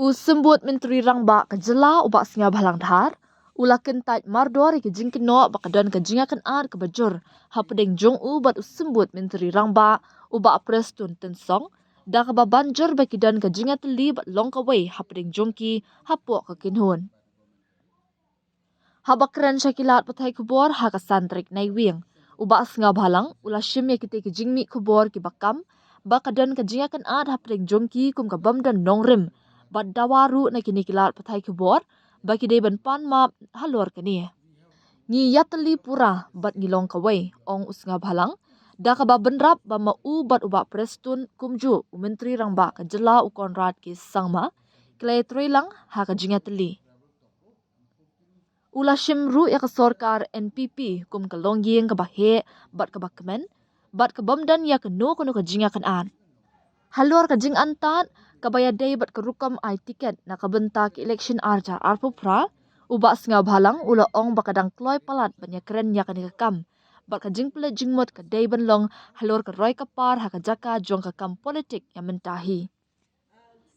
Usembut Menteri Rangba kejela ubak singa balang Dhar, ula kentat mardor ke jingkeno bakadan ke jingakan ar ke bajur, hapedeng jong ubat usembut Menteri Rangba ubak Prestone tensong, dah ke banjur bakidan ke jingatli bat long kawei hapedeng jongki hapok ke kinhun. Habakran syakilat patai khubor haka santrik naiwing, ubak singa balang ula shim ya kite ke jingmut khubor ki bakam, bakadan ke jingakan ar hapedeng jongki kum ke bamdan nongrim, bat dawaru na kini kilat patai khubor bagi de ban pan map halor kani ngi iatylli pura bat ngilong kawei ong usnga bhalang da ka ba benrap ba ma u bat ubak Prestone kumju Menteri Rangba ka jela u konrad ki sangma klei trilang ha ka jingatli ula shimru ya ka sorkar NPP kum ka longyeng ka ba he bat ka ba kemen bat ka bamdan ya ka no kono ka jingakan an halor ka jing antat kabaya day bat kerukam ai tiket na kabentak election arja arpupra ubak singa bhalang ula ong bakadang kloy palat banya keren ya kani kam bat ka jing pele jingmut ka day benlong halor ka roy kapar ha ka jaka jong ka kam politik yang mentahi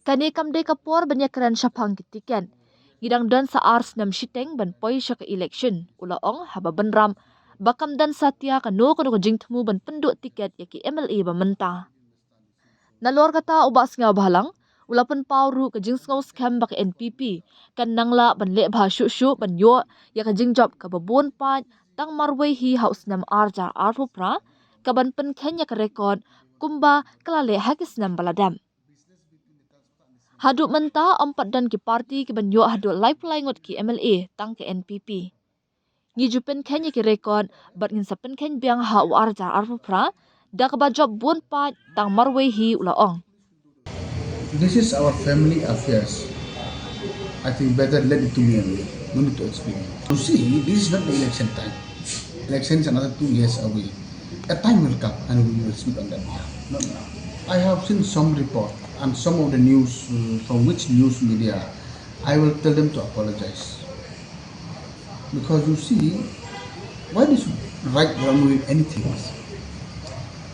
kani kam day kapor banya keren syapang ki tiket ngidang dan sa ars nam shiteng ban poi sya ka election ula ong haba benram bakam dan satya ka no kono ka jing thmu ban penduk tiket ya ki MLA ba mentah nalor kata ubak singa bhalang ulapan pauru ke jing ngau scam bak NPP kan nangla ban le bha shu shu ban yo ya ka jing job ka babon pa tang marwei hi house nam arja arpupra ka ban pen kenya ka record kumba klale hakis nam baladam hadu menta empat dan ki parti ki ban yo hadu live laingot ki MLA tang ke NPP ngi jupen kenya ki record bat ngin sapen ken biang ha arja arpupra da ka ba job bon pa tang marwei hi ula ong. This is our family affairs. I think better let it to me only. No need to explain. You see, this is not the election time. Election is another 2 years away. A time will come and we will speak on that behalf. Not now. I have seen some report and some of the news from which news media. I will tell them to apologize. Because you see, why they should write wrong with anything?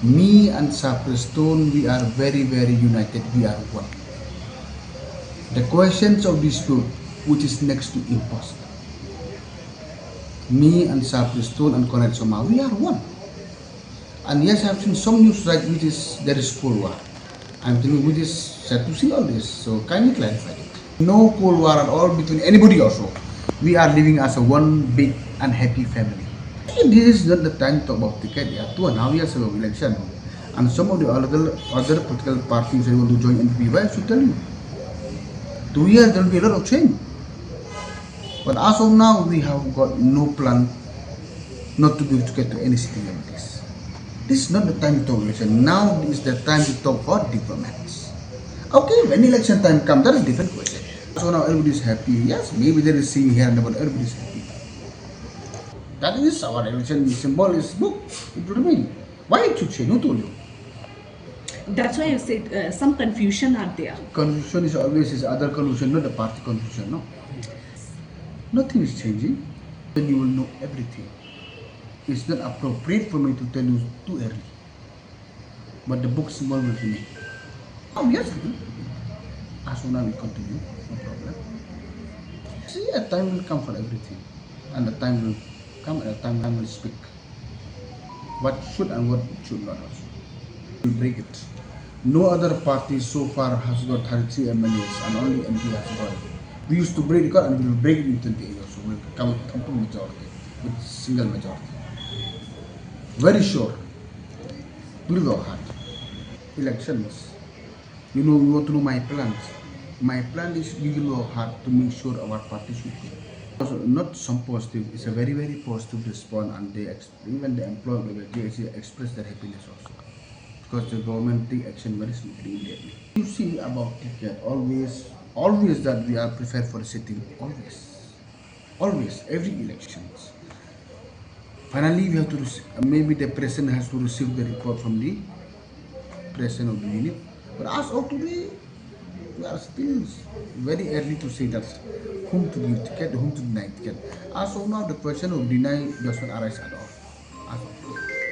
Me and Bah Prestone, we are very, very united. We are one. The questions of dispute, which is next to impossible. Me and Bah Prestone and Connect Soma, we are one. And yes, I have seen some news right which is there is Cold War. I'm telling you, which is sad to see all this. So kindly clarify it. No Cold War at all between anybody also. We are living as a one big and happy family. This is not the time to talk about ticket. 2.5 years of election, and some of the other political parties who want to join NPP. Why I should tell you? 2 years there will be a lot of change. But as of now, we have got no plan not to give ticket to any city like this. This is not the time to talk election. Now is the time to talk for diplomats. Okay, when election time comes, that is a different question. So now everybody is happy. Yes, maybe there is scene here and there, but everybody is happy. That is our election symbol is book. It will remain. Why it should change? Who told you? That's why I said some confusion are there. Confusion is always is other confusion, not the party confusion. No. Nothing is changing. Then you will know everything. It's not appropriate for me to tell you too early. But the book symbol will remain. Oh yes, as soon as we continue, no problem. See, a time will come for everything, and the time will come and a time will speak what should and what should not also. We break it. No other party so far has got 33 MLAs and only MP has got it. We used to break the record and we will break it in 20 years. So we will come to majority with single majority. Very sure. With our heart. Elections. You know, you want to know my plans. My plan is giving our heart to make sure our party should be. Also, not some positive, it's a very, very positive response, and they even the employee they express their happiness also. Because the government take action very smoothly immediately. You see about ticket, always that we are prepared for sitting, always, every elections. Finally, we have to maybe the president has to receive the report from the president of the unit. But as of today, we are still very early to say that whom to give ticket, whom to deny ticket. As of now, the question of deny does not arise at all.